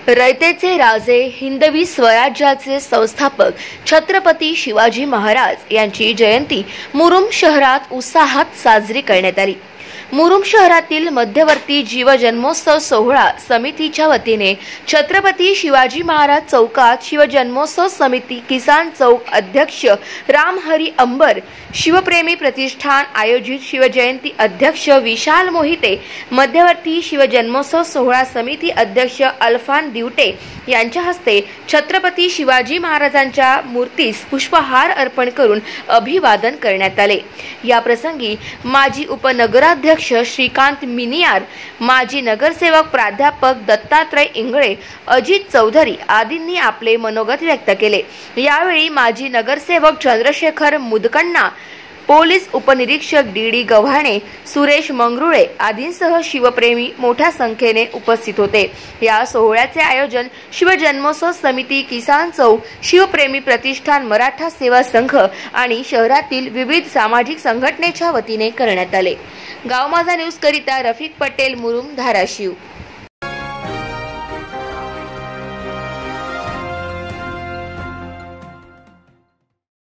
रयतेचे राजे हिंदवी स्वराज्याचे संस्थापक छत्रपती शिवाजी महाराज यांची जयंती मुरुम शहरात उत्साहात साजरी करण्यात आली। मुरुम शहरातील मध्यवर्ती जीवजन्मोत्सव सोहळा समितीच्या वतीने छत्रपती शिवाजी महाराज चौकात शिवजन्मोत्सव समिती किसान चौक अध्यक्ष रामहरी अंबर, शिवप्रेमी प्रतिष्ठान आयोजित शिवजयंती अध्यक्ष विशाल मोहिते, मध्यवर्ती शिवजन्मोत्सव सोहळा समिती अध्यक्ष अल्फान दिवटे यांच्या हस्ते छत्रपती शिवाजी महाराजांच्या मूर्तीस पुष्पहार अर्पण करून अभिवादन करण्यात आले। या प्रसंगी माजी उपनगराध्यक्ष श्रीकांत मिनियार, माजी नगरसेवक प्राध्यापक दत्तात्रय इंगळे, अजित चौधरी आदींनी आपले मनोगत व्यक्त केले। यावेळी माजी नगरसेवक चंद्रशेखर मुदकण्णा, पोलीस उपनिरीक्षक डी गव्हाणे, सुरेश मंगरुळे आदींसह शिवप्रेमी मोठ्या संख्येने उपस्थित होते। या सोहळ्याचे आयोजन शिवजन्मोत्सव समिती किसान चौक, शिवप्रेमी प्रतिष्ठान मराठा सेवा संघ आणि शहरातील विविध सामाजिक संघटनेच्या वतीने करण्यात आले। गाव माझा न्यूज करिता रफिक पटेल, मुरुम, धाराशिव।